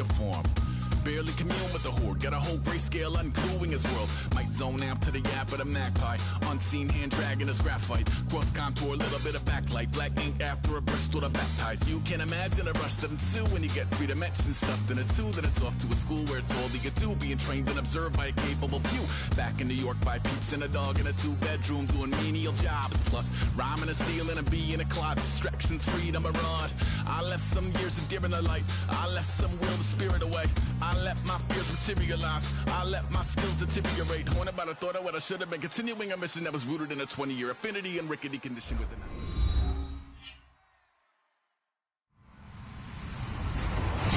uniform. Barely commune with the horde, got a whole grayscale ungluing his world. Might zone amp to the yap of the magpie. Unseen hand dragging his graphite. Cross contour, a little bit of backlight. Black ink after a Bristol to baptize. You can imagine a rush that ensue when you get 3 dimensions stuffed in a 2. Then it's off to a school where it's all you get to. Being trained and observed by a capable few. Back in New York by peeps and a dog in a 2-bedroom doing menial jobs. Plus rhyming and stealing and being a clod. Distractions, freedom, a rod. I left some years of deer in the light. I left some will the spirit away. I let my fears materialize. I let my skills deteriorate. Horn about a thought of what I should have been. Continuing a mission that was rooted in a 20-year affinity and rickety condition within it.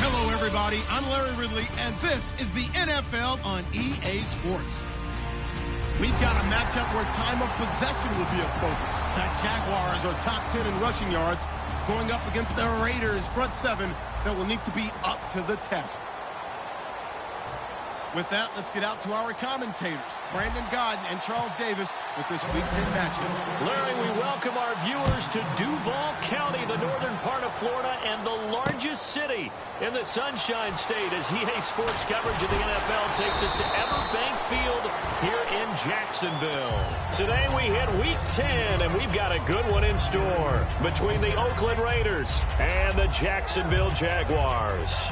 Hello, everybody. I'm Larry Ridley, and this is the NFL on EA Sports. We've got a matchup where time of possession will be a focus. The Jaguars are top 10 in rushing yards, going up against the Raiders' front 7 that will need to be up to the test. With that, let's get out to our commentators, Brandon Godden and Charles Davis, with this Week 10 matchup. Larry, we welcome our viewers to Duval County, the northern part of Florida, and the largest city in the Sunshine State, as EA Sports coverage of the NFL takes us to Everbank Field here in Jacksonville. Today we hit Week 10, and we've got a good one in store between the Oakland Raiders and the Jacksonville Jaguars.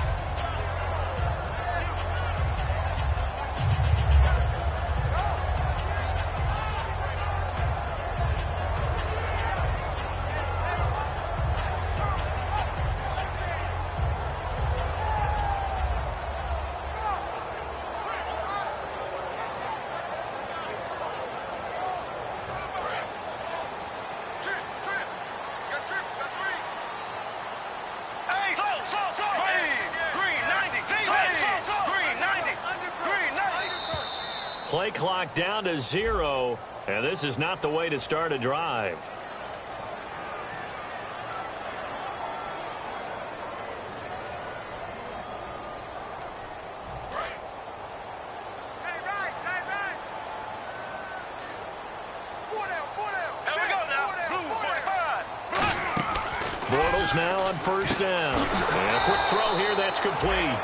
Play clock down to 0, and this is not the way to start a drive. Bortles now on first down. And a quick throw here that's complete.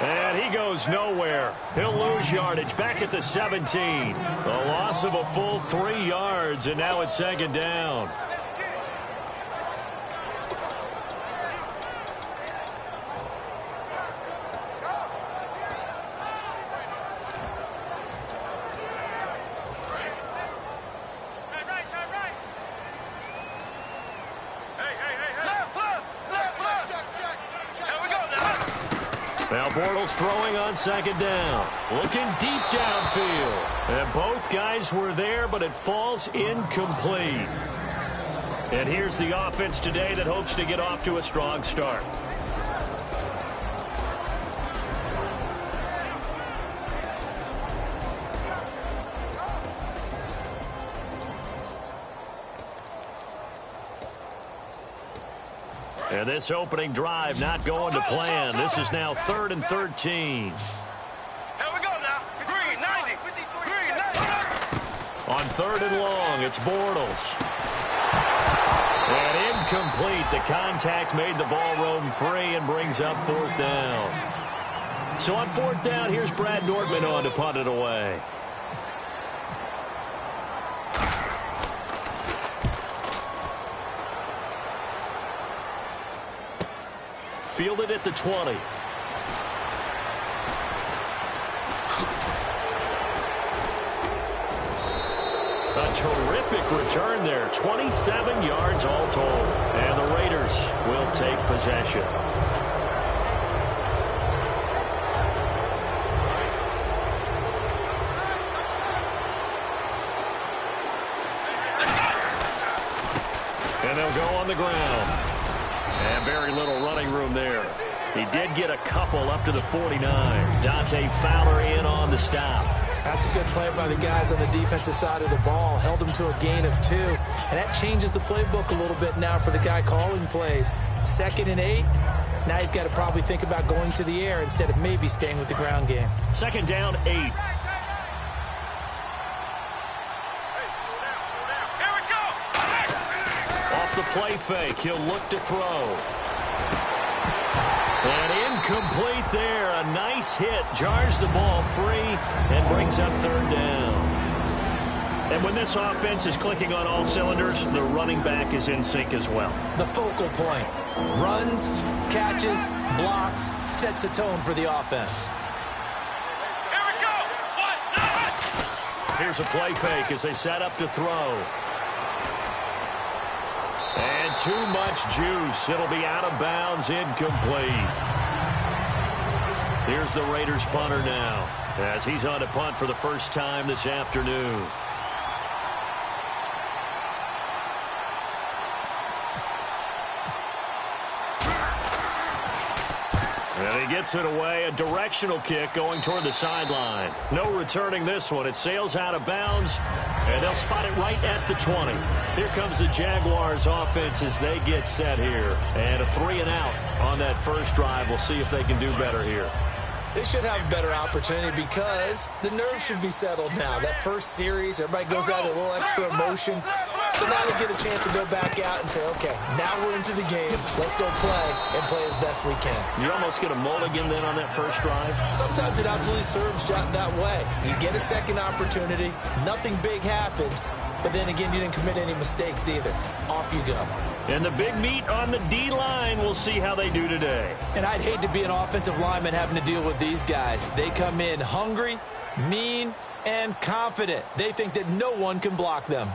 And he goes nowhere. He'll lose yardage back at the 17. A loss of a full 3 yards, and now it's second down. Now Bortles throwing on second down. Looking deep downfield. And both guys were there, but it falls incomplete. And here's the offense today that hopes to get off to a strong start. And this opening drive not going to plan. This is now 3rd and 13. Here we go now. Green, 90. Green, 90. On 3rd and long, it's Bortles. And incomplete. The contact made the ball roam free and brings up 4th down. So on 4th down, here's Brad Nordman on to punt it away. Fielded at the 20. A terrific return there. 27 yards all told. And the Raiders will take possession. And they'll go on the ground. And very little running room there. He did get a couple up to the 49. Dante Fowler in on the stop. That's a good play by the guys on the defensive side of the ball. Held him to a gain of 2. And that changes the playbook a little bit now for the guy calling plays. 2nd and 8. Now he's got to probably think about going to the air instead of maybe staying with the ground game. 2nd down, 8. The play fake. He'll look to throw. And incomplete there. base hit jars the ball free and brings up third down. And when this offense is clicking on all cylinders, the running back is in sync as well. The focal point. Runs, catches, blocks, sets the tone for the offense. Here we go. Here's a play fake as they set up to throw. And too much juice. It'll be out of bounds, incomplete. Here's the Raiders punter now as he's on to punt for the first time this afternoon. And he gets it away, a directional kick going toward the sideline. No returning this one. It sails out of bounds, and they'll spot it right at the 20. Here comes the Jaguars offense as they get set here. And a 3-and-out on that first drive. We'll see if they can do better here. They should have a better opportunity because the nerves should be settled now. That first series, everybody goes out with a little extra emotion. So now they get a chance to go back out and say, okay, now we're into the game. Let's go play and play as best we can. You almost get a mulligan then on that first drive? Sometimes it absolutely serves that way. You get a second opportunity. Nothing big happened. But then again, you didn't commit any mistakes either. Off you go. And the big meat on the D-line, we'll see how they do today. And I'd hate to be an offensive lineman having to deal with these guys. They come in hungry, mean, and confident. They think that no one can block them.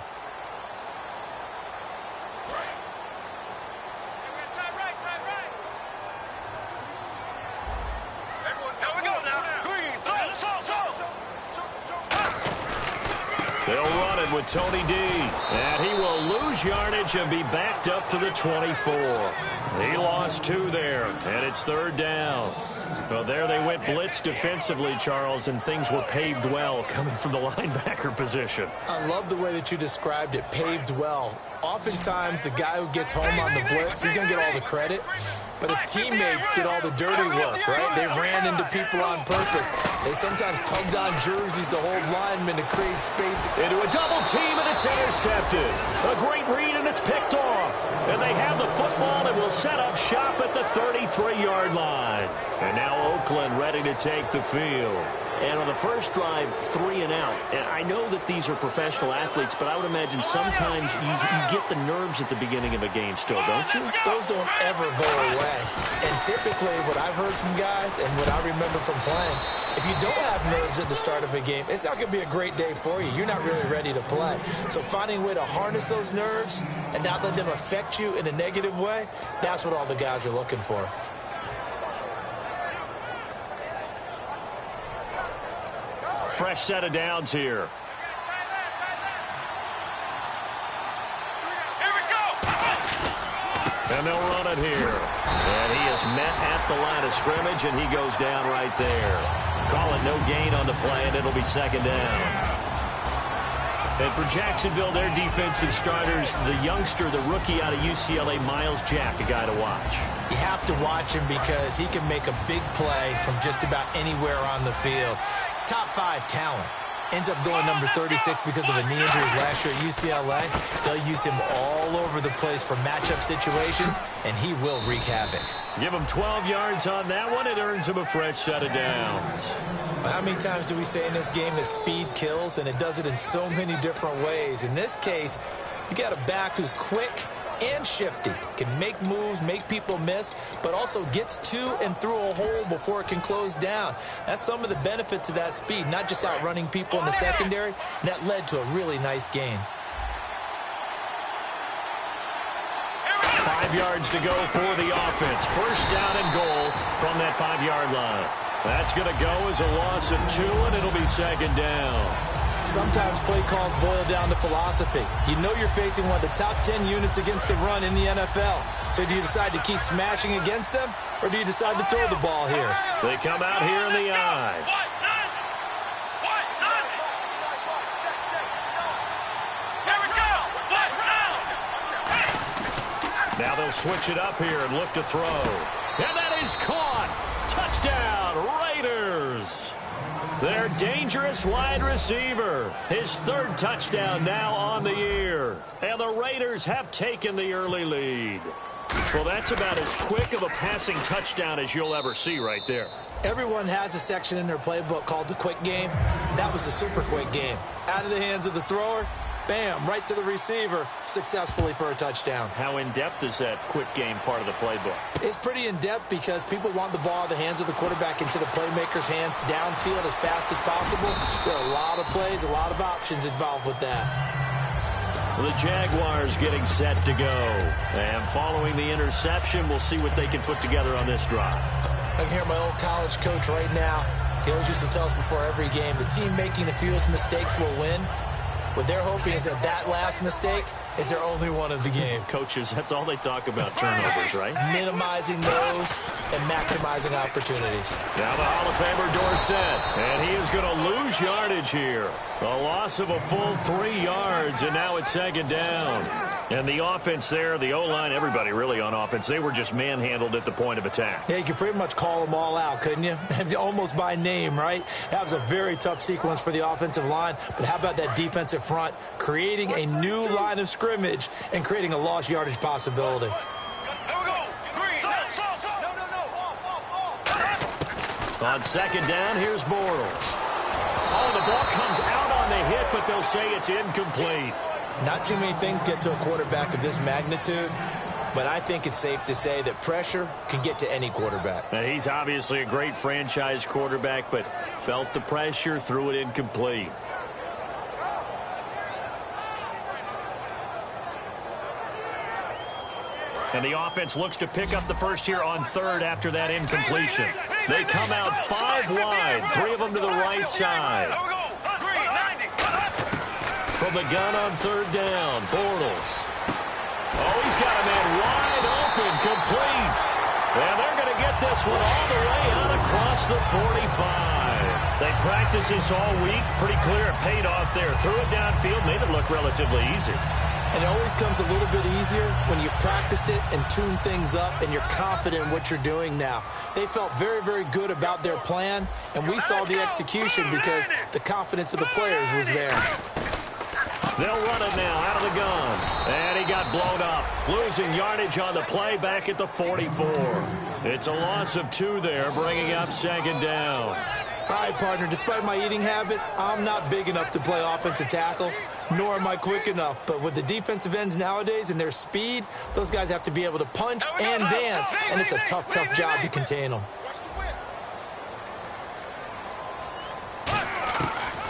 They'll run it with Tony D. And he will lose yardage and be backed up to the 24. He lost 2 there, and it's third down. Well, there they went blitz defensively, Charles, and things were paved well coming from the linebacker position. I love the way that you described it, paved well. Oftentimes, the guy who gets home on the blitz, he's going to get all the credit. But his teammates did all the dirty work, right? They ran into people on purpose. They sometimes tugged on jerseys to hold linemen to create space. Into a double team, and it's intercepted. A great read, and it's picked off. And they have the football and will set up shop at the 33-yard line. And now Oakland ready to take the field. And on the first drive, 3-and-out. And I know that these are professional athletes, but I would imagine sometimes you get the nerves at the beginning of a game still, don't you? Those don't ever go away. And typically, what I've heard from guys and what I remember from playing, if you don't have nerves at the start of a game, it's not going to be a great day for you. You're not really ready to play. So finding a way to harness those nerves and not let them affect you in a negative way, that's what all the guys are looking for. Fresh set of downs here. Here we go. And they'll run it here. And he is met at the line of scrimmage, and he goes down right there. Call it no gain on the play, and it'll be second down. And for Jacksonville, their defensive starters, the youngster, the rookie out of UCLA, Miles Jack, a guy to watch. You have to watch him because he can make a big play from just about anywhere on the field. Top 5 talent. Ends up going number 36 because of a knee injury last year at UCLA. They'll use him all over the place for matchup situations, and he will wreak havoc. Give him 12 yards on that one. It earns him a fresh set of downs. How many times do we say in this game that speed kills, and it does it in so many different ways? In this case, you got a back who's quick and shifty, can make moves, make people miss, but also gets to and through a hole before it can close down. That's some of the benefits of that speed, not just outrunning people in the secondary, and that led to a really nice gain. 5 yards to go for the offense. First down and goal from that 5-yard line. That's going to go as a loss of 2, and it'll be second down. Sometimes play calls boil down to philosophy. You know you're facing one of the top 10 units against the run in the NFL. So do you decide to keep smashing against them, or do you decide to throw the ball here? They come out here in the eye. Now they'll switch it up here and look to throw. And that is caught. Touchdown, Raiders. Their dangerous wide receiver. His 3rd touchdown now on the year. And the Raiders have taken the early lead. Well, that's about as quick of a passing touchdown as you'll ever see right there. Everyone has a section in their playbook called the quick game. That was the super quick game. Out of the hands of the thrower, bam, right to the receiver, successfully for a touchdown. How in-depth is that quick game part of the playbook? It's pretty in-depth because people want the ball out of the hands of the quarterback into the playmaker's hands downfield as fast as possible. There are a lot of plays, a lot of options involved with that. The Jaguars getting set to go. And following the interception, we'll see what they can put together on this drive. I can hear my old college coach right now. He always used to tell us before every game, the team making the fewest mistakes will win. What they're hoping is that last mistake is their only one of the game. Coaches, that's all they talk about, turnovers, right? Minimizing those and maximizing opportunities. Now the Hall of Famer Dorsett, and he is going to lose yardage here. A loss of a full 3 yards, and now it's second down. And the offense there, the O-line, everybody really on offense, they were just manhandled at the point of attack. Yeah, you could pretty much call them all out, couldn't you? Almost by name, right? That was a very tough sequence for the offensive line, but how about that defensive front creating a new line of scrimmage and creating a lost yardage possibility? On second down, here's Bortles. Oh, the ball comes out on the hit, but they'll say it's incomplete. Not too many things get to a quarterback of this magnitude, but I think it's safe to say that pressure can get to any quarterback. Now, he's obviously a great franchise quarterback, but felt the pressure, threw it incomplete. And the offense looks to pick up the first here on third after that incompletion. They come out 5 wide, 3 of them to the right side. From the gun on third down, Bortles. Oh, he's got a man wide open, complete. And they're going to get this one all the way out across the 45. They practiced this all week. Pretty clear it paid off there. Threw it downfield, made it look relatively easy. And it always comes a little bit easier when you've practiced it and tuned things up and you're confident in what you're doing now. They felt very, very good about their plan, and we saw the execution because the confidence of the players was there. They'll run it now out of the gun. And he got blown up. Losing yardage on the play back at the 44. It's a loss of 2 there, bringing up second down. All right, partner, despite my eating habits, I'm not big enough to play offensive tackle, nor am I quick enough. But with the defensive ends nowadays and their speed, those guys have to be able to punch and dance, and it's a tough, tough job to contain them.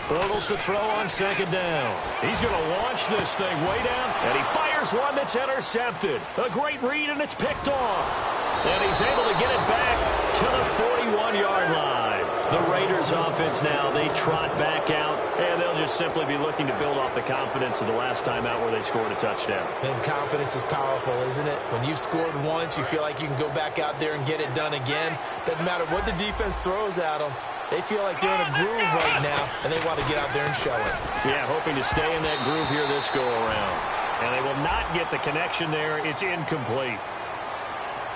Bortles to throw on second down. He's going to launch this thing way down, and he fires one that's intercepted. A great read, and it's picked off. And he's able to get it back to the 41-yard line. The Raiders offense now, they trot back out, and they'll just simply be looking to build off the confidence of the last time out where they scored a touchdown. And confidence is powerful, isn't it? When you've scored once, you feel like you can go back out there and get it done again. Doesn't matter what the defense throws at them. They feel like they're in a groove right now, and they want to get out there and show it. Yeah, hoping to stay in that groove here this go-around. And they will not get the connection there. It's incomplete.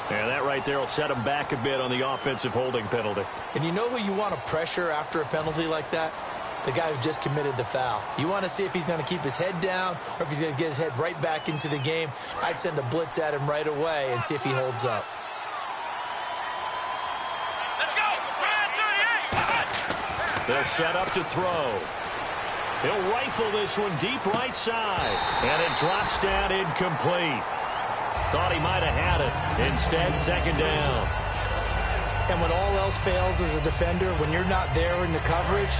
And that right there will set them back a bit on the offensive holding penalty. And you know who you want to pressure after a penalty like that? The guy who just committed the foul. You want to see if he's going to keep his head down or if he's going to get his head right back into the game. I'd send a blitz at him right away and see if he holds up. They'll set up to throw. He'll rifle this one deep right side. And it drops down incomplete. Thought he might have had it. Instead, second down. And when all else fails as a defender, when you're not there in the coverage,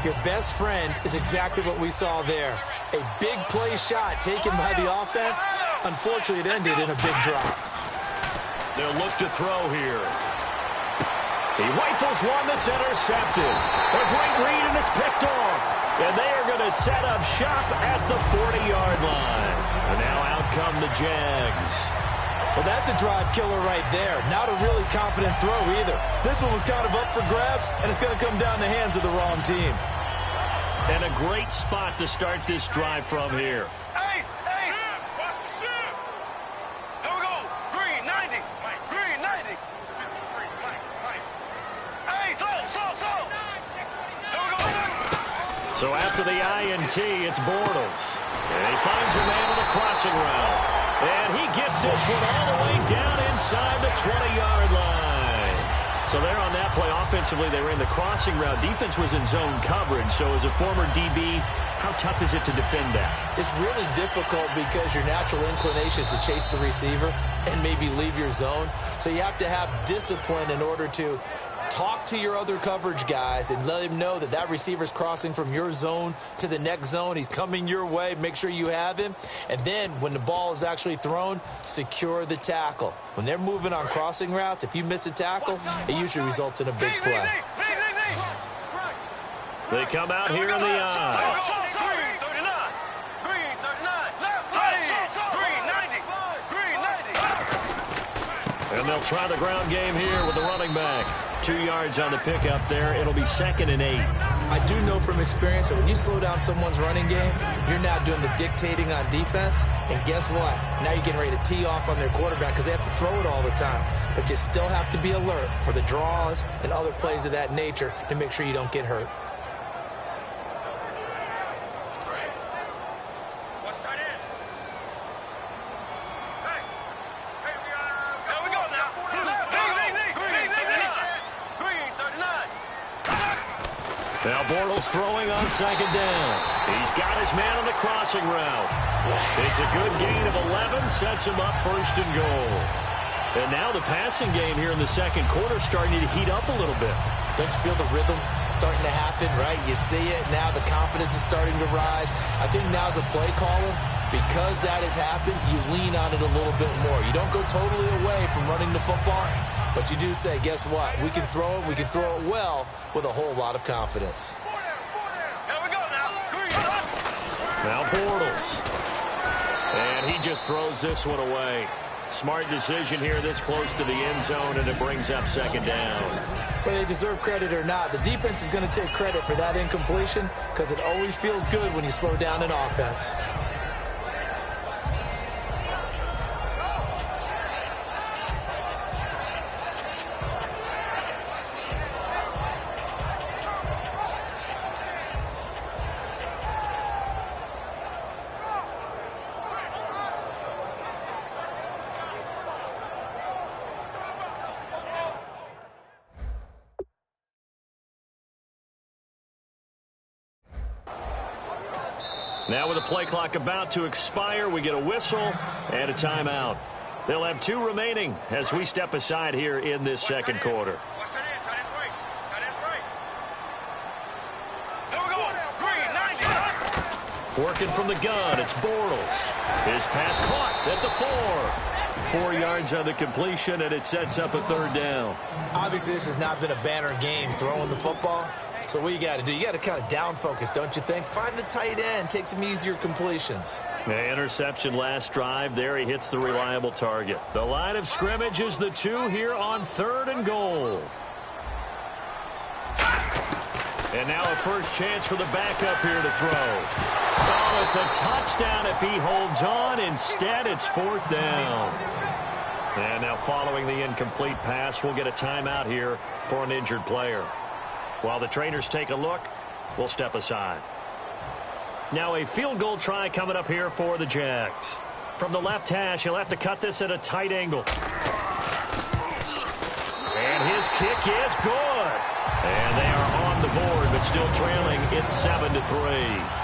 your best friend is exactly what we saw there. A big play shot taken by the offense. Unfortunately, it ended in a big drop. They'll look to throw here. He rifles one that's intercepted. A great read, and it's picked off. And they are going to set up shop at the 40-yard line. And now out come the Jags. Well, that's a drive killer right there. Not a really confident throw either. This one was kind of up for grabs, and it's going to come down the hands of the wrong team. And a great spot to start this drive from here. So after the INT, it's Bortles. And he finds a man on the crossing route. And he gets this one all the way down inside the 20-yard line. So there on that play, offense offensively, they ran the crossing route. Defense was in zone coverage. So as a former DB, how tough is it to defend that? It's really difficult because your natural inclination is to chase the receiver and maybe leave your zone. So you have to have discipline in order to talk to your other coverage guys and let him know that that receiver's crossing from your zone to the next zone. He's coming your way. Make sure you have him. And then when the ball is actually thrown, secure the tackle. When they're moving on crossing routes, if you miss a tackle, it usually results in a big play. They come out here in the eye. And they'll try the ground game here with the running back. 2 yards on the pickup there. It'll be 2nd and 8. I do know from experience that when you slow down someone's running game, you're now doing the dictating on defense. And guess what? Now you're getting ready to tee off on their quarterback because they have to throw it all the time. But you still have to be alert for the draws and other plays of that nature to make sure you don't get hurt. Now Bortles throwing on 2nd down. He's got his man on the crossing route. It's a good gain of 11, sets him up 1st and goal. And now the passing game here in the 2nd quarter starting to heat up a little bit. Don't you feel the rhythm starting to happen, right? You see it now, the confidence is starting to rise. I think now as a play caller, because that has happened, you lean on it a little bit more. You don't go totally away from running the football, but you do say, guess what? We can throw it well with a whole lot of confidence. Now Bortles. And he just throws this one away. Smart decision here this close to the end zone, and it brings up 2nd down. Whether they deserve credit or not, the defense is going to take credit for that incompletion because it always feels good when you slow down an offense. Now with the play clock about to expire, we get a whistle and a timeout. They'll have 2 remaining as we step aside here in this 2nd quarter. Working from the gun, it's Bortles. His pass caught at the 4. 4 yards on the completion, and it sets up a 3rd down. Obviously, this has not been a banner game throwing the football. So what you got to do, you got to kind of down focus, don't you think? Find the tight end, take some easier completions. Interception last drive. There he hits the reliable target. The line of scrimmage is the 2 here on 3rd and goal. And now a first chance for the backup here to throw. Oh, it's a touchdown if he holds on. Instead, it's 4th down. And now following the incomplete pass, we'll get a timeout here for an injured player. While the trainers take a look, we'll step aside. Now a field goal try coming up here for the Jags. From the left hash, he'll have to cut this at a tight angle. And his kick is good. And they are on the board, but still trailing. It's 7-3.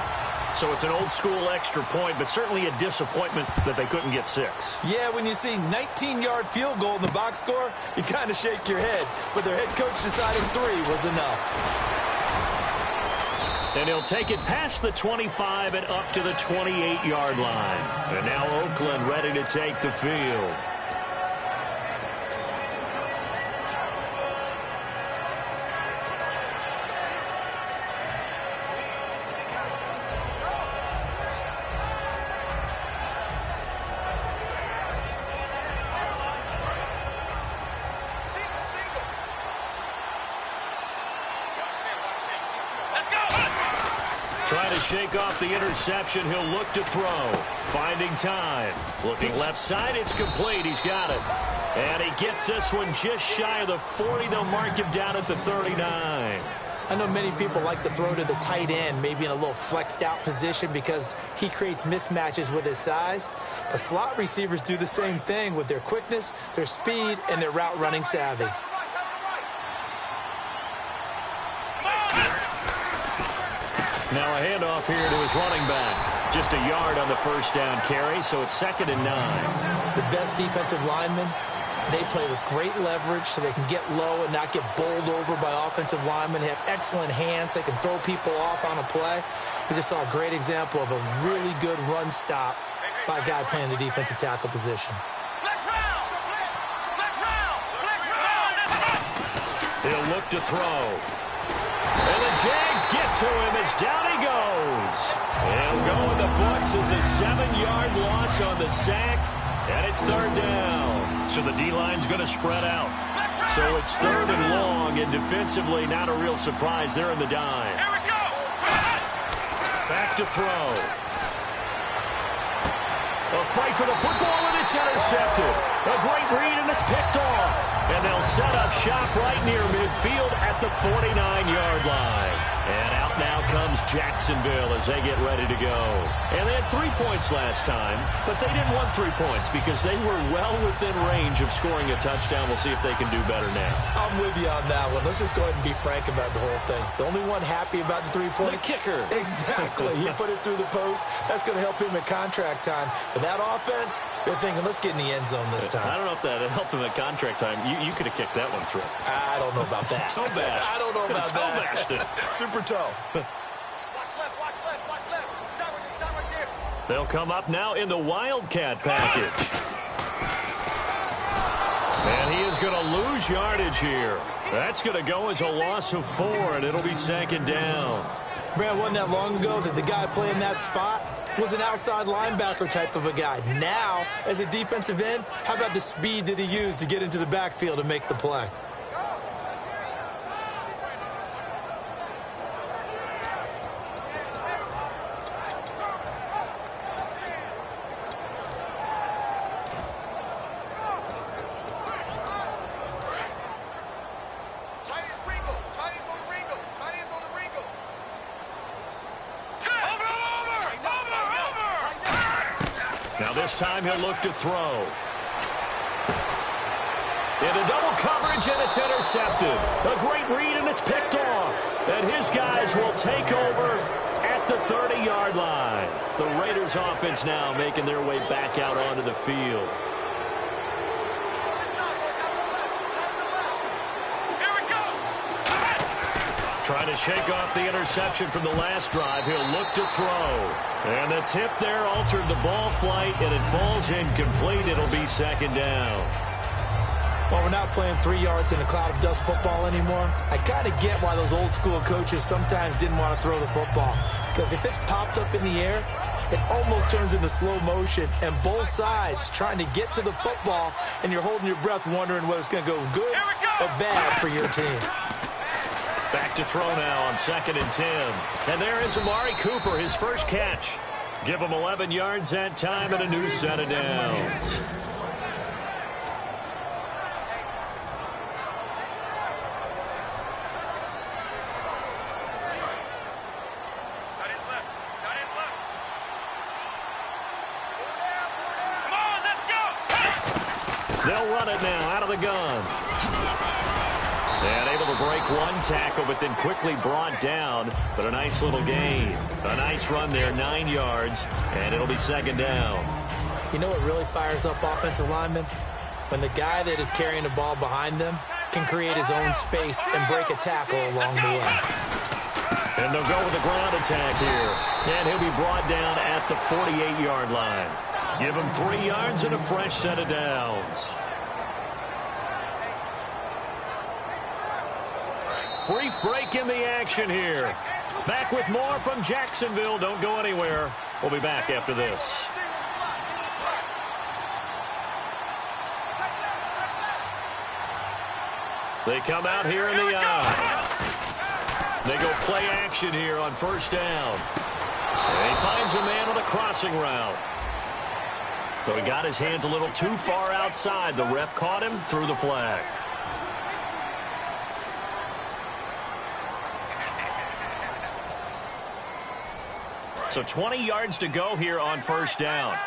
So it's an old-school extra point, but certainly a disappointment that they couldn't get 6. Yeah, when you see 19-yard field goal in the box score, you kind of shake your head. But their head coach decided 3 was enough. And he'll take it past the 25 and up to the 28-yard line. And now Oakland ready to take the field. Trying to shake off the interception. He'll look to throw. Finding time. Looking left side. It's complete. He's got it. And he gets this one just shy of the 40. They'll mark him down at the 39. I know many people like to throw to the tight end, maybe in a little flexed out position because he creates mismatches with his size. But slot receivers do the same thing with their quickness, their speed, and their route running savvy. Now a handoff here to his running back. Just a yard on the first down carry, so it's 2nd and 9. The best defensive linemen, they play with great leverage so they can get low and not get bowled over by offensive linemen. They have excellent hands. They can throw people off on a play. We just saw a great example of a really good run stop by a guy playing the defensive tackle position. He'll look to throw. And the Jags get to him as down he goes. He'll go in the books as a 7-yard loss on the sack. And it's 3rd down. So the D-line's going to spread out. So it's 3rd and long, and defensively not a real surprise. They're in the dime. Here we go. Back to throw. A fight for the football, and it's intercepted. A great read, and it's picked off. And they'll set up shop right near midfield at the 49-yard line. And out now comes Jacksonville as they get ready to go. And they had 3 points last time, but they didn't want 3 points because they were well within range of scoring a touchdown. We'll see if they can do better now. I'm with you on that one. Let's just go ahead and be frank about the whole thing. The only one happy about the 3-point. The kicker. Exactly. He put it through the post. That's going to help him at contract time. But that offense, they're thinking, let's get in the end zone this time. I don't know if that helped him at contract time. You could have kicked that one through. I don't know about that. Toe bash. I don't know about toe that. bashed it. Super toe. Watch left, watch left, watch left. Stop right there. They'll come up now in the Wildcat package. And he is going to lose yardage here. That's going to go as a loss of 4, and it'll be 2nd down. Brad, wasn't that long ago that the guy playing that spot was an outside linebacker type of a guy. Now, as a defensive end, how about the speed that he used to get into the backfield and make the play? Now this time he'll look to throw. Into double coverage, and it's intercepted. A great read, and it's picked off. And his guys will take over at the 30-yard line. The Raiders offense now making their way back out onto the field. Trying to shake off the interception from the last drive. He'll look to throw. And the tip there altered the ball flight, and it falls incomplete. It'll be 2nd down. Well, we're not playing 3 yards in a cloud of dust football anymore. I kind of get why those old school coaches sometimes didn't want to throw the football. Because if it's popped up in the air, it almost turns into slow motion. And both sides trying to get to the football, and you're holding your breath wondering whether it's going to go good or bad for your team. Back to throw now on 2nd and 10. And there is Amari Cooper, his first catch. Give him 11 yards that time and a new set of downs. They'll run it now out of the gun. And able to break one tackle, but then quickly brought down. But a nice little gain. A nice run there, 9 yards, and it'll be 2nd down. You know what really fires up offensive linemen? When the guy that is carrying the ball behind them can create his own space and break a tackle along the way. And they'll go with the ground attack here. And he'll be brought down at the 48-yard line. Give him 3 yards and a fresh set of downs. Brief break in the action here. Back with more from Jacksonville. Don't go anywhere. We'll be back after this. They come out here in the eye. They go play action here on 1st down. And he finds a man on a crossing route. So he got his hands a little too far outside. The ref caught him, threw the flag. So 20 yards to go here on 1st down.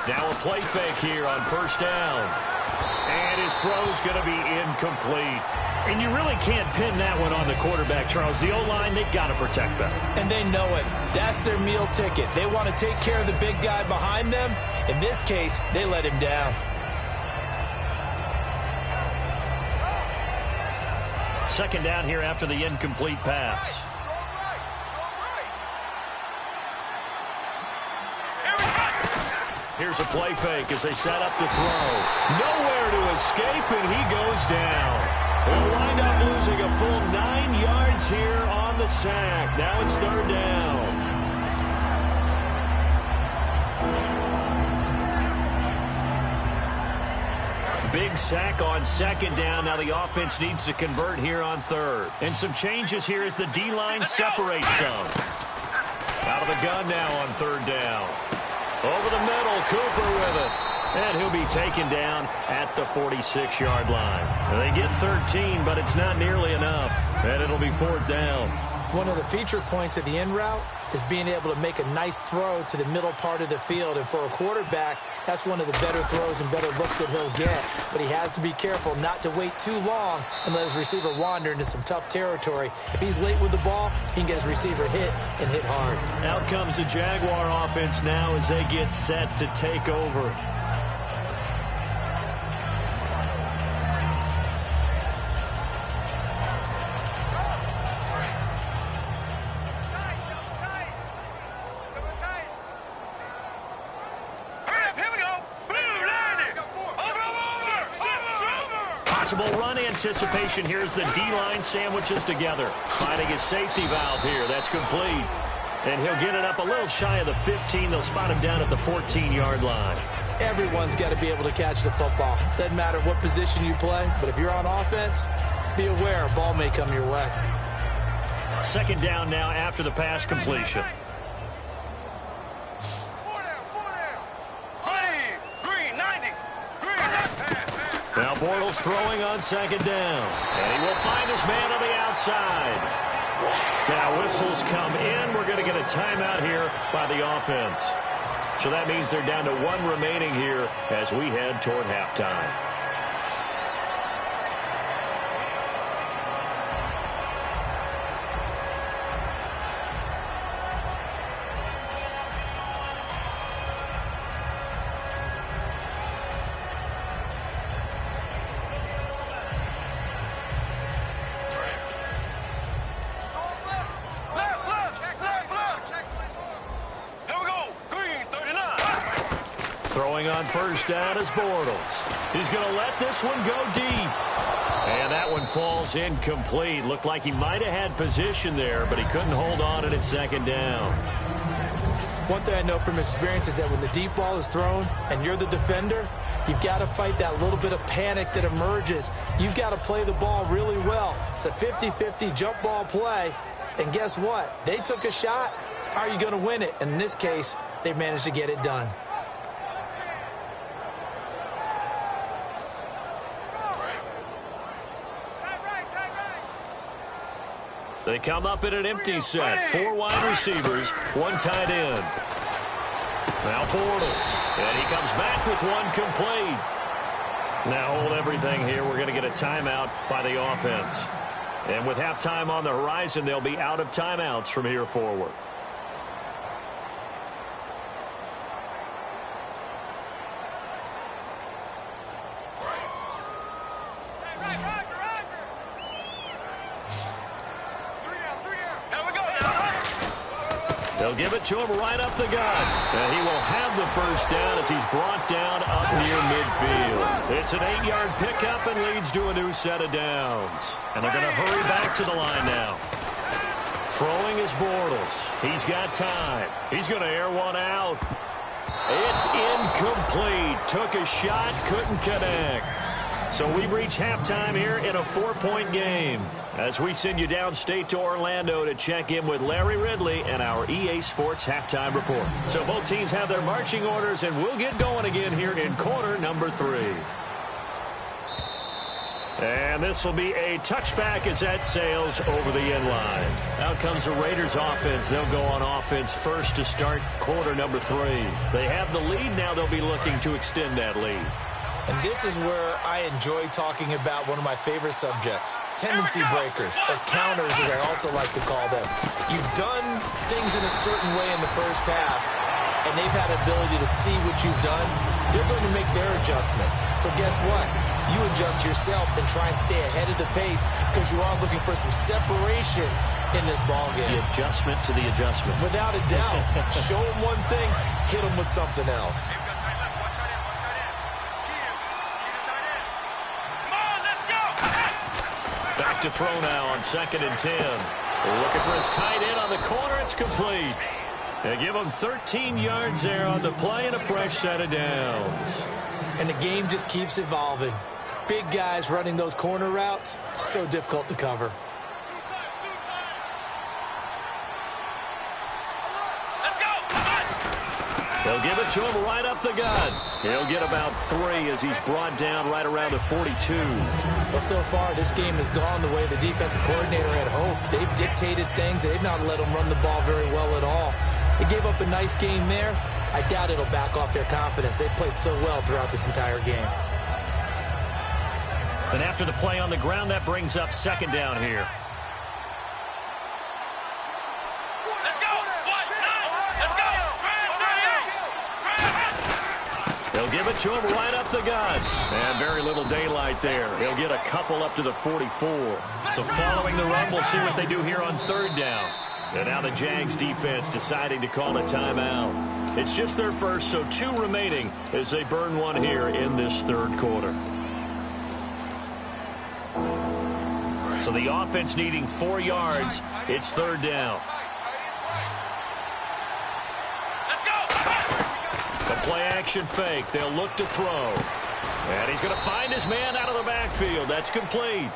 Now a play fake here on first down. And his throw's going to be incomplete. And you really can't pin that one on the quarterback, Charles. The O-line, they've got to protect better. And they know it. That's their meal ticket. They want to take care of the big guy behind them. In this case, they let him down. Second down here after the incomplete pass. Here's a play fake as they set up the throw. Nowhere to escape, and he goes down. We'll wind up losing a full 9 yards here on the sack. Now it's third down. Big sack on second down. Now the offense needs to convert here on third. And some changes here as the D-line separates some. Out of the gun now on third down. Over the middle, Cooper with it. And he'll be taken down at the 46-yard line. And they get 13, but it's not nearly enough. And it'll be fourth down. One of the feature points of the in route is being able to make a nice throw to the middle part of the field. And for a quarterback, that's one of the better throws and better looks that he'll get. But he has to be careful not to wait too long and let his receiver wander into some tough territory. If he's late with the ball, he can get his receiver hit and hit hard. Out comes the Jaguar offense now as they get set to take over. Possible run anticipation here as the D-line sandwiches together. Finding his safety valve here. That's complete. And he'll get it up a little shy of the 15. They'll spot him down at the 14-yard line. Everyone's got to be able to catch the football. Doesn't matter what position you play, but if you're on offense, be aware a ball may come your way. Second down now after the pass completion. Now Bortles throwing on second down. And he will find his man on the outside. Now whistles come in. We're going to get a timeout here by the offense. So that means they're down to 1 remaining here as we head toward halftime. Throwing on first down is Bortles. He's going to let this one go deep. And that one falls incomplete. Looked like he might have had position there, but he couldn't hold on at second down. One thing I know from experience is that when the deep ball is thrown and you're the defender, you've got to fight that little bit of panic that emerges. You've got to play the ball really well. It's a 50-50 jump ball play. And guess what? They took a shot. How are you going to win it? And in this case, they managed to get it done. They come up in an empty set. 4 wide receivers, 1 tight end. Now Bortles. And he comes back with 1 complete. Now hold everything here. We're going to get a timeout by the offense. And with halftime on the horizon, they'll be out of timeouts from here forward. They'll give it to him right up the gut. And he will have the first down as he's brought down up near midfield. It's an 8-yard pickup and leads to a new set of downs. And they're going to hurry back to the line now. Throwing is Bortles. He's got time. He's going to air one out. It's incomplete. Took a shot, couldn't connect. So we've reached halftime here in a 4-point game as we send you downstate to Orlando to check in with Larry Ridley and our EA Sports Halftime Report. So both teams have their marching orders, and we'll get going again here in quarter number 3. And this will be a touchback as that sails over the end line. Out comes the Raiders offense. They'll go on offense first to start quarter number 3. They have the lead. Now they'll be looking to extend that lead. And this is where I enjoy talking about one of my favorite subjects, tendency breakers, or counters as I also like to call them. You've done things in a certain way in the first half, and they've had the ability to see what you've done. They're going to make their adjustments. So guess what? You adjust yourself and try and stay ahead of the pace because you are looking for some separation in this ball game. The adjustment to the adjustment. Without a doubt. Show them one thing, hit them with something else. Back to throw now on 2nd and 10. Looking for his tight end on the corner. It's complete. They give him 13 yards there on the play and a fresh set of downs. And the game just keeps evolving. Big guys running those corner routes, so difficult to cover. They'll give it to him right up the gut. He'll get about 3 as he's brought down right around the 42. Well, so far, this game has gone the way the defensive coordinator had hoped. They've dictated things. They've not let them run the ball very well at all. They gave up a nice game there. I doubt it'll back off their confidence. They've played so well throughout this entire game. And after the play on the ground, that brings up 2nd down here. They'll give it to him right up the gut. And very little daylight there. He'll get a couple up to the 44. So following the run, we'll see what they do here on 3rd down. And now the Jags defense deciding to call a timeout. It's just their first, so 2 remaining as they burn one here in this 3rd quarter. So the offense needing 4 yards. It's 3rd down. The play action fake. They'll look to throw. And he's going to find his man out of the backfield. That's complete.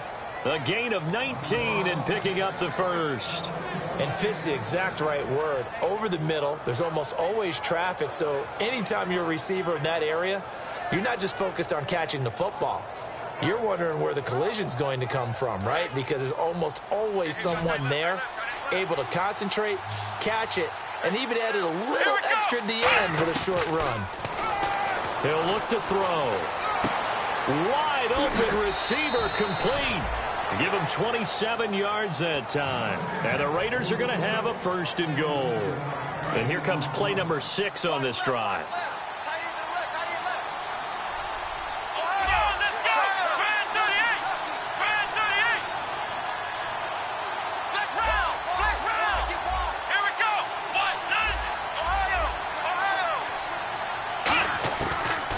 A gain of 19 and picking up the first. And fit's the exact right word. Over the middle, there's almost always traffic, so anytime you're a receiver in that area, you're not just focused on catching the football. You're wondering where the collision's going to come from, right? Because there's almost always someone there able to concentrate, catch it, and even added a little extra at the end with a short run. He'll look to throw. Wide open receiver complete. Give him 27 yards that time. And the Raiders are going to have a 1st and goal. And here comes play number 6 on this drive.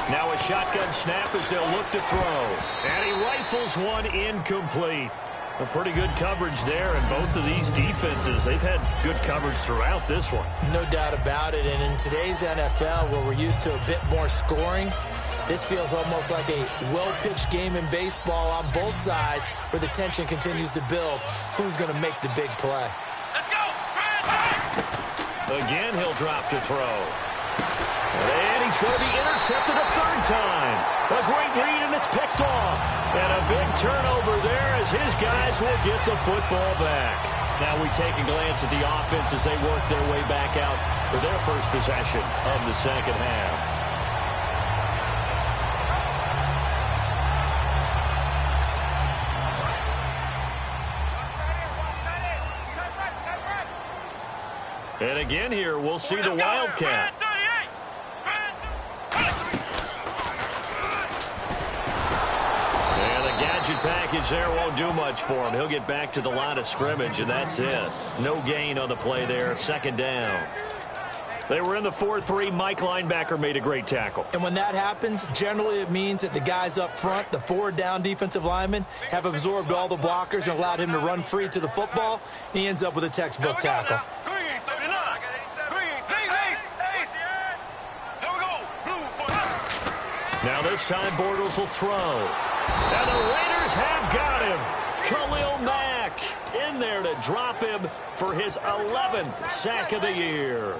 Now a shotgun snap as they'll look to throw. And he rifles one incomplete. A pretty good coverage there, and both of these defenses, they've had good coverage throughout this one. No doubt about it, and in today's NFL, where we're used to a bit more scoring, this feels almost like a well-pitched game in baseball on both sides where the tension continues to build. Who's going to make the big play? Again, he'll drop to throw. And he's going to be intercepted a 3rd time. A great read, and it's picked off. And a big turnover there as his guys will get the football back. Now we take a glance at the offense as they work their way back out for their first possession of the 2nd half. And again here, we'll see the Wildcat. Package there won't do much for him. He'll get back to the line of scrimmage, and that's it. No gain on the play there. 2nd down. They were in the 4-3. Mike linebacker made a great tackle. And when that happens, generally it means that the guys up front, the 4-down defensive linemen, have absorbed all the blockers and allowed him to run free to the football. He ends up with a textbook tackle. Now this time Bortles will throw. And the Raiders have got him. Khalil Mack in there to drop him for his 11th sack of the year.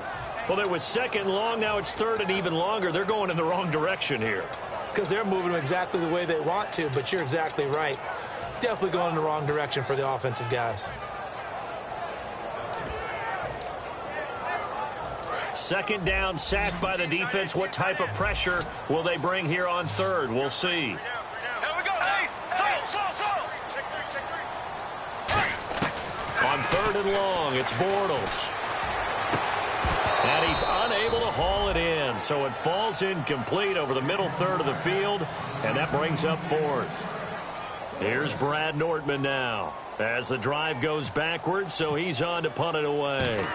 Well, it was 2nd long. Now it's 3rd and even longer. They're going in the wrong direction here. because they're moving them exactly the way they want to, but you're exactly right. Definitely going in the wrong direction for the offensive guys. Second down, sacked by the defense. What type of pressure will they bring here on third? We'll see. Here we go, Ace. Slow. Check three. On third and long, it's Bortles. And he's unable to haul it in, so it falls incomplete over the middle third of the field, and that brings up fourth. Here's Brad Nordman now as the drive goes backwards, so he's on to punt it away.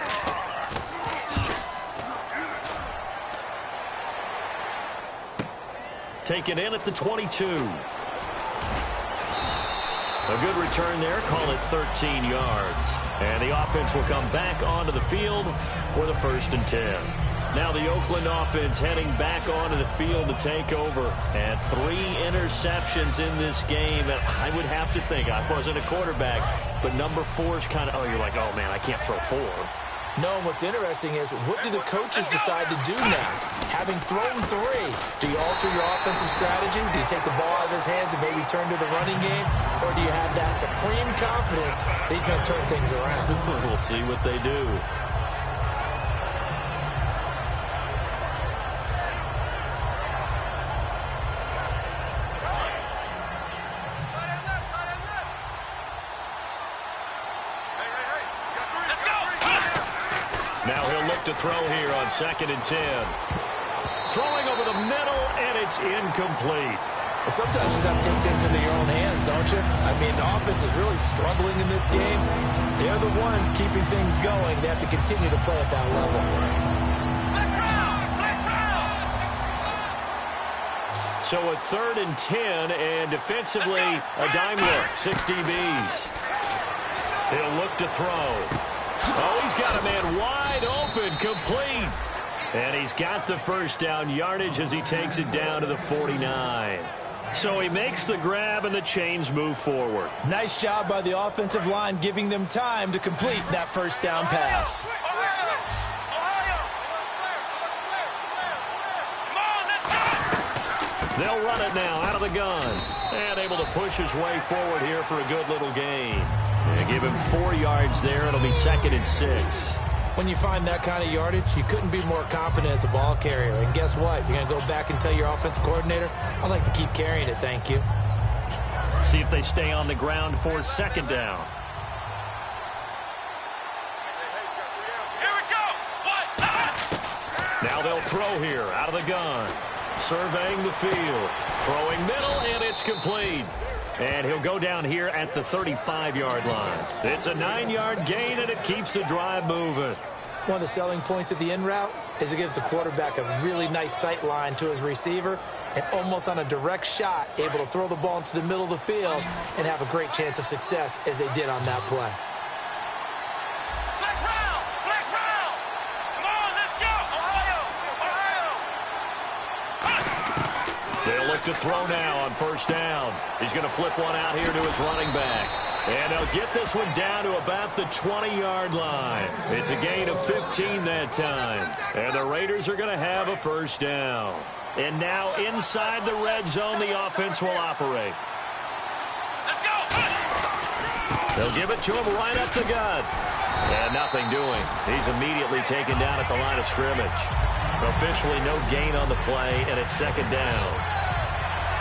Taken in at the 22. A good return there, call it 13 yards. And the offense will come back onto the field for the 1st and 10. Now the Oakland offense heading back onto the field to take over. And 3 interceptions in this game. And I would have to think, I wasn't a quarterback, but number 4 is kind of, oh, you're like, oh, man, I can't throw 4. No, and what's interesting is, what do the coaches decide to do now? Having thrown 3, do you alter your offensive strategy? Do you take the ball out of his hands and maybe turn to the running game? Or do you have that supreme confidence that he's going to turn things around? We'll see what they do. Now he'll look to throw here on 2nd and 10. Throwing over the middle, and it's incomplete. Well, sometimes you just have to take things into your own hands, don't you? I mean, the offense is really struggling in this game. They're the ones keeping things going. They have to continue to play at that level. So a 3rd and 10, and defensively, a dime look, 6 DBs. He'll look to throw. Oh, he's got a man wide open, complete. And he's got the first down yardage as he takes it down to the 49. So he makes the grab and the chains move forward. Nice job by the offensive line, giving them time to complete that first down pass. They'll run it now out of the gun. And able to push his way forward here for a good little gain. They give him 4 yards there. It'll be 2nd and 6. When you find that kind of yardage, you couldn't be more confident as a ball carrier. And guess what? You're going to go back and tell your offensive coordinator, I'd like to keep carrying it, thank you. See if they stay on the ground for 2nd down. Here we go. Now they'll throw here out of the gun. Surveying the field. Throwing middle, and it's complete. And he'll go down here at the 35-yard line. It's a 9-yard gain, and it keeps the drive moving. One of the selling points of the in route is it gives the quarterback a really nice sight line to his receiver, and almost on a direct shot, able to throw the ball into the middle of the field and have a great chance of success as they did on that play. To throw now on 1st down. He's going to flip one out here to his running back. And they'll get this one down to about the 20-yard line. It's a gain of 15 that time. And the Raiders are going to have a 1st down. And now inside the red zone, the offense will operate. Let's go. They'll give it to him right up the gut. And nothing doing. He's immediately taken down at the line of scrimmage. Officially no gain on the play, and it's 2nd down.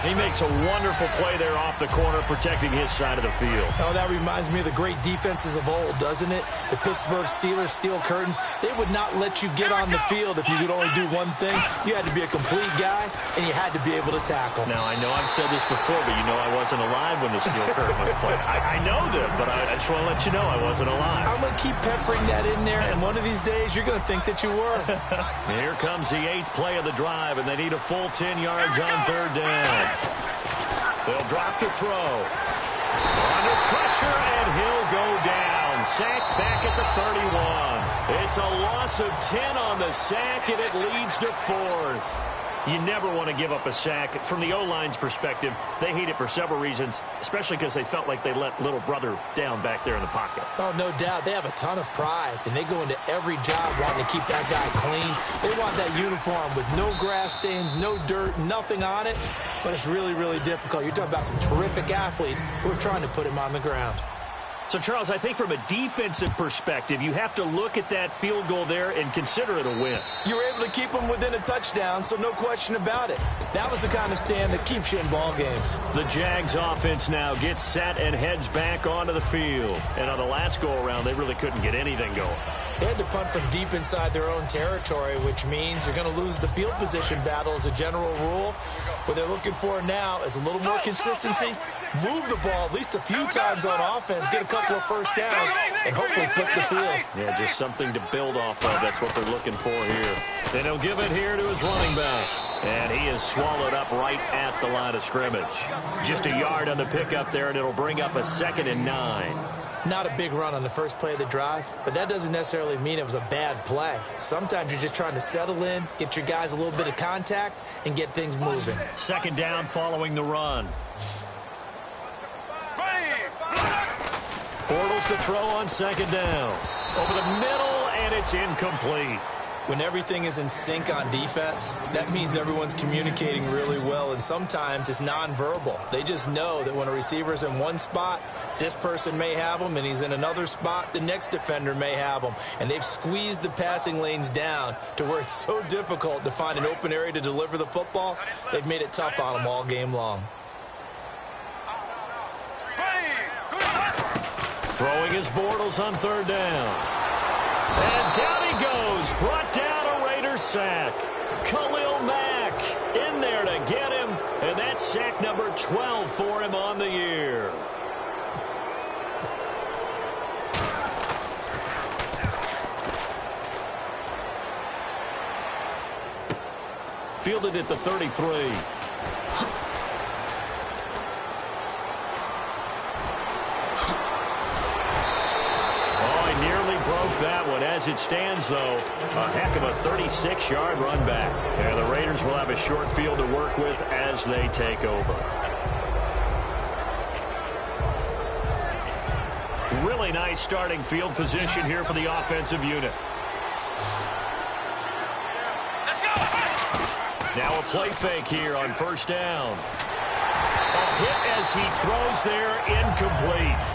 He makes a wonderful play there off the corner, protecting his side of the field. Oh, that reminds me of the great defenses of old, doesn't it? The Pittsburgh Steelers, Steel Curtain, they would not let you get on the field if you could only do one thing. You had to be a complete guy, and you had to be able to tackle. Now, I know I've said this before, but you know I wasn't alive when the Steel Curtain was played. I know that, but I just want to let you know I wasn't alive. I'm going to keep peppering that in there, and one of these days you're going to think that you were. Here comes the 8th play of the drive, and they need a full 10 yards on 3rd down. They'll drop to throw. Under pressure, and he'll go down. Sacked back at the 31. It's a loss of 10 on the sack, and it leads to 4th. You never want to give up a sack. From the O-line's perspective, they hate it for several reasons, especially because they felt like they let little brother down back there in the pocket. Oh, no doubt. They have a ton of pride, and they go into every job wanting to keep that guy clean. They want that uniform with no grass stains, no dirt, nothing on it, but it's really, really difficult. You're talking about some terrific athletes who are trying to put him on the ground. So, Charles, I think from a defensive perspective, you have to look at that field goal there and consider it a win. You were able to keep them within a touchdown, so no question about it. That was the kind of stand that keeps you in ball games. The Jags offense now gets set and heads back onto the field. And on the last go-around, they really couldn't get anything going. They had to punt from deep inside their own territory, which means you're going to lose the field position battle as a general rule. What they're looking for now is a little more consistency, move the ball at least a few times on offense, get a couple of first downs, and hopefully flip the field. Yeah, just something to build off of. That's what they're looking for here. And he'll give it here to his running back. And he is swallowed up right at the line of scrimmage. Just a yard on the pickup there, and it'll bring up a 2nd and 9. Not a big run on the first play of the drive, but that doesn't necessarily mean it was a bad play. Sometimes you're just trying to settle in, get your guys a little bit of contact, and get things moving. 2nd down following the run. Bortles to throw on 2nd down. Over the middle, and it's incomplete. When everything is in sync on defense, that means everyone's communicating really well, and sometimes it's nonverbal. They just know that when a receiver's in one spot, this person may have him, and he's in another spot, the next defender may have him. And they've squeezed the passing lanes down to where it's so difficult to find an open area to deliver the football. They've made it tough on them all game long. Throwing his Bortles on 3rd down. And down he goes, brought down a Raiders sack. Khalil Mack in there to get him, and that's sack number 12 for him on the year. Fielded at the 33. That one. As it stands, though, a heck of a 36-yard run back. And the Raiders will have a short field to work with as they take over. Really nice starting field position here for the offensive unit. Now a play fake here on 1st down. A hit as he throws there, incomplete.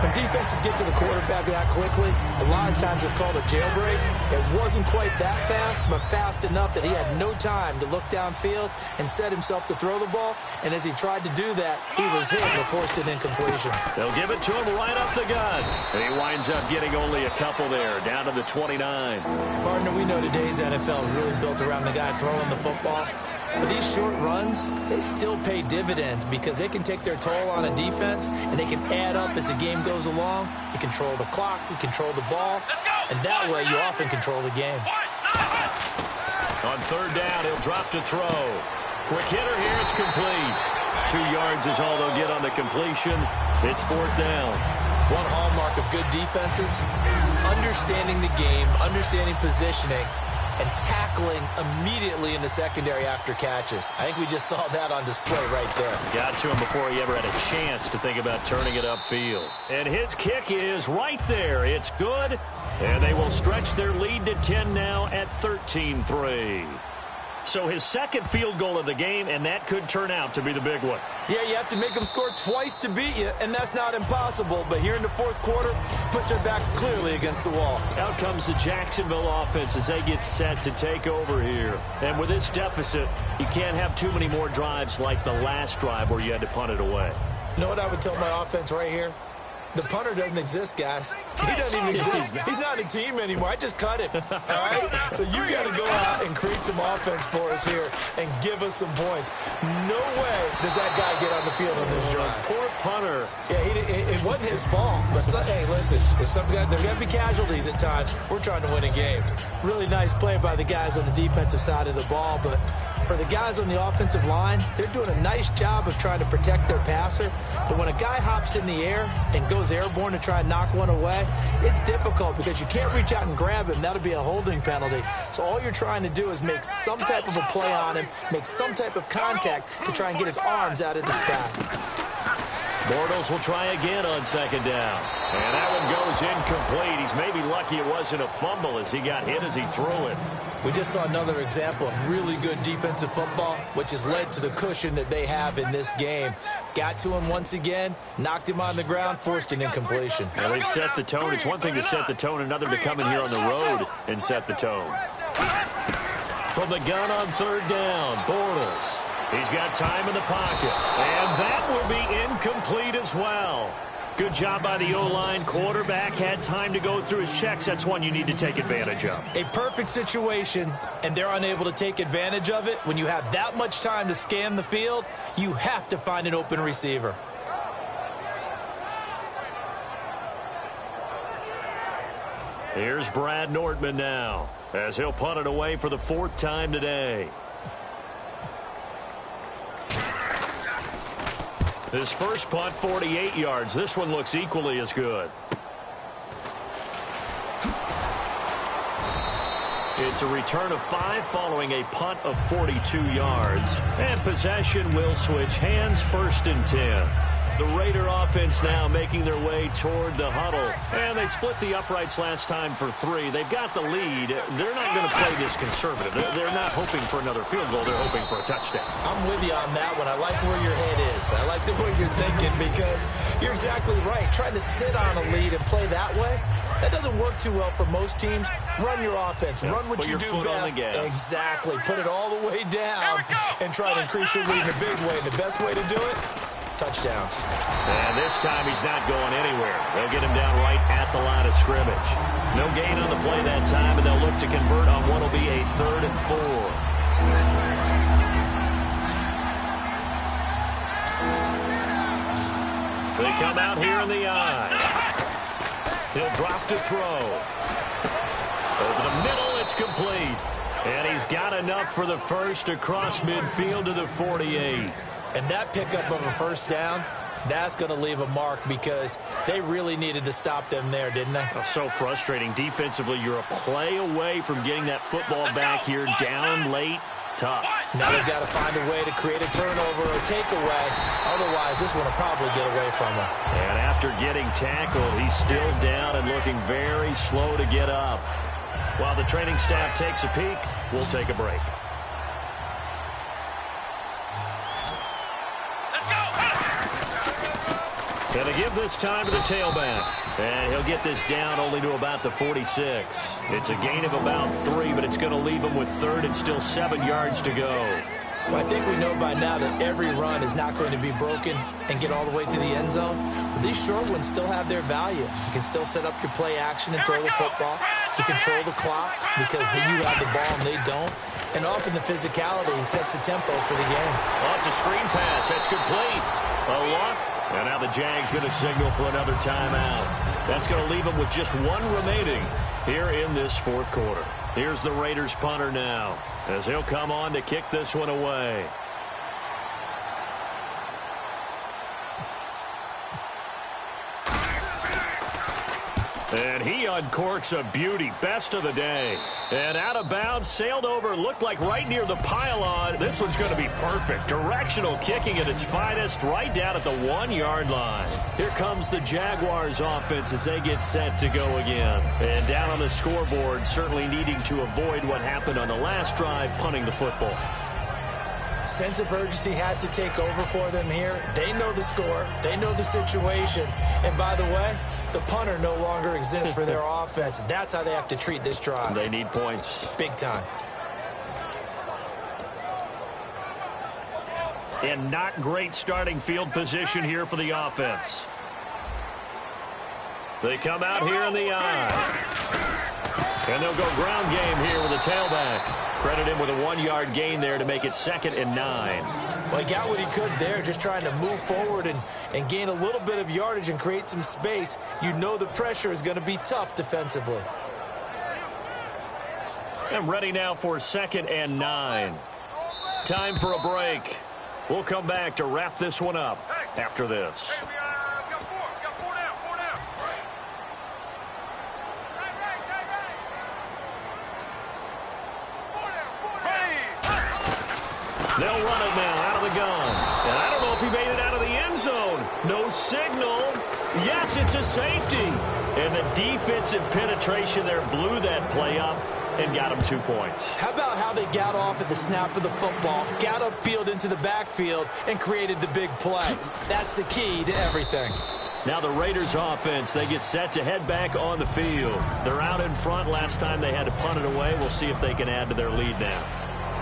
When defenses get to the quarterback that quickly, a lot of times it's called a jailbreak. It wasn't quite that fast, but fast enough that he had no time to look downfield and set himself to throw the ball. And as he tried to do that, he was hit and forced an incompletion. They'll give it to him right up the gut. And he winds up getting only a couple there, down to the 29. Partner, we know today's NFL is really built around the guy throwing the football. But these short runs, they still pay dividends because they can take their toll on a defense, and they can add up as the game goes along. You control the clock, you control the ball, and that way you often control the game. On 3rd down, he'll drop to throw. Quick hitter here, it's complete. 2 yards is all they'll get on the completion. It's 4th down. One hallmark of good defenses is understanding the game, understanding positioning, and tackling immediately in the secondary after catches. I think we just saw that on display right there. Got to him before he ever had a chance to think about turning it upfield. And his kick is right there. It's good. And they will stretch their lead to 10 now at 13-3. So his 2nd field goal of the game, and that could turn out to be the big one. Yeah, you have to make them score twice to beat you, and that's not impossible. But here in the 4th quarter, puts their backs clearly against the wall. Out comes the Jacksonville offense as they get set to take over here. And with this deficit, you can't have too many more drives like the last drive where you had to punt it away. You know what I would tell my offense right here? The punter doesn't exist, guys. He doesn't even exist. He's not a team anymore. I just cut him. All right? So you got to go out and create some offense for us here and give us some points. No way does that guy get on the field on this drive. Poor punter. Yeah, it wasn't his fault. But, hey, listen, there's got to be casualties at times. We're trying to win a game. Really nice play by the guys on the defensive side of the ball, but for the guys on the offensive line, they're doing a nice job of trying to protect their passer. But when a guy hops in the air and goes airborne to try and knock one away, it's difficult because you can't reach out and grab him. That'll be a holding penalty. So all you're trying to do is make some type of a play on him, make some type of contact to try and get his arms out of the sky. Bortles will try again on second down. And that one goes incomplete. He's maybe lucky it wasn't a fumble as he got hit as he threw it. We just saw another example of really good defensive football, which has led to the cushion that they have in this game. Got to him once again, knocked him on the ground, forced an incompletion. Now they've set the tone. It's one thing to set the tone, another to come in here on the road and set the tone. From the gun on third down, Bortles. He's got time in the pocket. And that will be incomplete as well. Good job by the O-line. Quarterback had time to go through his checks. That's one you need to take advantage of. A perfect situation, and they're unable to take advantage of it. When you have that much time to scan the field, you have to find an open receiver. Here's Brad Nortman now, as he'll punt it away for the fourth time today. His first punt, 48 yards. This one looks equally as good. It's a return of 5 following a punt of 42 yards. And possession will switch hands, 1st and 10. The Raider offense now making their way toward the huddle. And they split the uprights last time for 3. They've got the lead. They're not going to play this conservative. They're not hoping for another field goal. They're hoping for a touchdown. I'm with you on that one. I like where your head is. I like the way you're thinking because you're exactly right. Trying to sit on a lead and play that way, that doesn't work too well for most teams. Run your offense. Run what you do best. Exactly. Put it all the way down and try to increase your lead in a big way. And the best way to do it, touchdowns. And this time he's not going anywhere. They'll get him down right at the line of scrimmage. No gain on the play that time, and they'll look to convert on what will be a 3rd and 4. They come out here in the eye. He'll drop to throw. Over the middle, it's complete. And he's got enough for the first across midfield to the 48. And that pickup of a first down, that's going to leave a mark because they really needed to stop them there, didn't they? Oh, so frustrating. Defensively, you're a play away from getting that football back here. Down late, tough. Now they've got to find a way to create a turnover or takeaway. Otherwise, this one will probably get away from them. And after getting tackled, he's still down and looking very slow to get up. While the training staff takes a peek, we'll take a break. And they give this time to the tailback. And he'll get this down only to about the 46. It's a gain of about 3, but it's going to leave him with 3rd and still 7 yards to go. Well, I think we know by now that every run is not going to be broken and get all the way to the end zone. But these short ones still have their value. You can still set up your play action and throw the football. You control the clock because you have the ball and they don't. And often the physicality sets the tempo for the game. Oh, it's a screen pass. That's complete. A lot. And now the Jags going to signal for another timeout. That's going to leave them with just 1 remaining here in this 4th quarter. Here's the Raiders punter now as he'll come on to kick this one away. And he uncorks a beauty. Best of the day. And out of bounds, sailed over, looked like right near the pylon. This one's going to be perfect. Directional kicking at its finest, right down at the 1-yard line. Here comes the Jaguars offense as they get set to go again. And down on the scoreboard, certainly needing to avoid what happened on the last drive, punting the football. Sense of urgency has to take over for them here. They know the score. They know the situation. And by the way, the punter no longer exists for their offense. That's how they have to treat this drive. They need points. Big time. And not great starting field position here for the offense. They come out here in the eye. And they'll go ground game here with a tailback. Credit him with a 1-yard gain there to make it 2nd and 9. Well, he got what he could there, just trying to move forward and gain a little bit of yardage and create some space. You know the pressure is going to be tough defensively. And ready now for 2nd and 9. Time for a break. We'll come back to wrap this one up after this. Hey, we got four. We got four down. They'll run it now out of the gun. And I don't know if he made it out of the end zone. No signal. Yes, it's a safety. And the defensive penetration there blew that play up and got him 2 points. How about how they got off at the snap of the football, got upfield into the backfield, and created the big play? That's the key to everything. Now the Raiders offense, they get set to head back on the field. They're out in front. Last time they had to punt it away. We'll see if they can add to their lead now.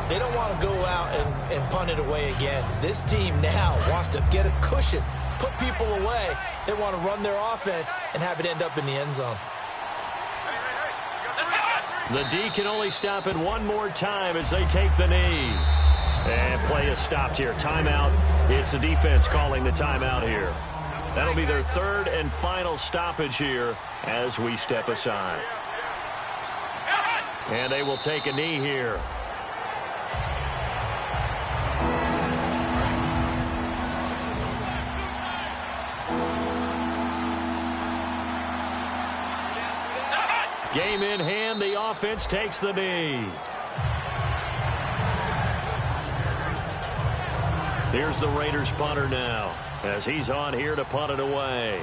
They don't want to go out and punt it away again. This team now wants to get a cushion, put people away. They want to run their offense and have it end up in the end zone. The D can only stop it one more time as they take the knee. And play is stopped here. Timeout. It's the defense calling the timeout here. That'll be their third and final stoppage here as we step aside. And they will take a knee here. Game in hand, the offense takes the knee. Here's the Raiders punter now as he's on here to punt it away.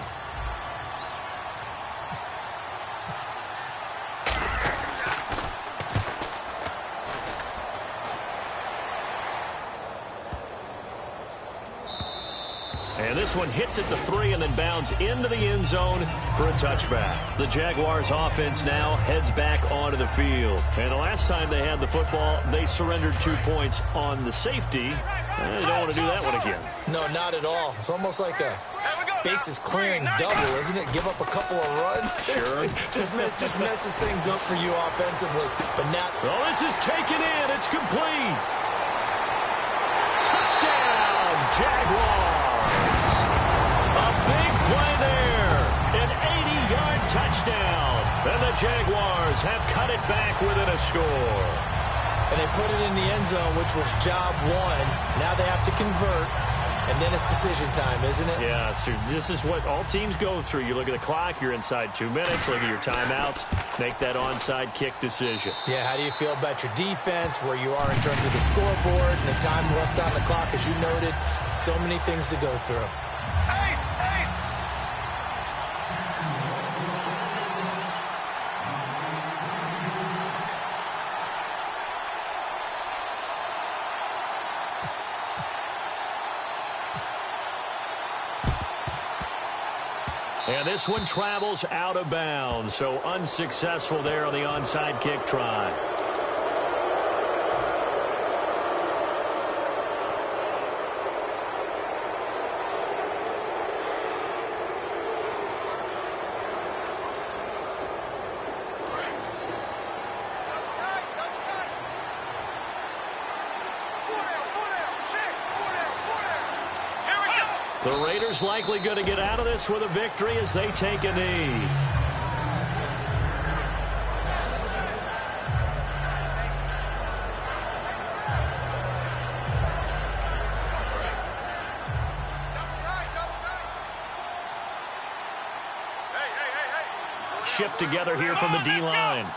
And this one hits at the 3 and then bounds into the end zone for a touchback. The Jaguars offense now heads back onto the field. And the last time they had the football, they surrendered 2 points on the safety. They don't want to do that one again. No, not at all. It's almost like a bases clearing double, isn't it? Give up a couple of runs. Sure. just messes things up for you offensively. But now... Well, this is taken in. It's complete. Touchdown, Jaguars. A big play there. An 80-yard touchdown. And the Jaguars have cut it back within a score. And they put it in the end zone, which was job one. Now they have to convert, and then it's decision time, isn't it? Yeah, this is what all teams go through. You look at the clock, you're inside 2 minutes, look at your timeouts, make that onside kick decision. Yeah, how do you feel about your defense, where you are in terms of the scoreboard, and the time left on the clock, as you noted? So many things to go through. And this one travels out of bounds, so unsuccessful there on the onside kick try. The Raiders likely going to get out of this with a victory as they take a knee. Shift together here from the D-line.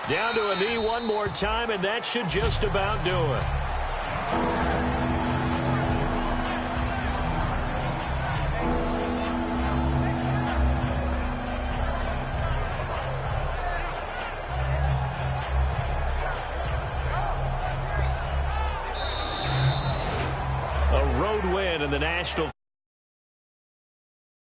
Down to a knee one more time, and that should just about do it. A road win in the National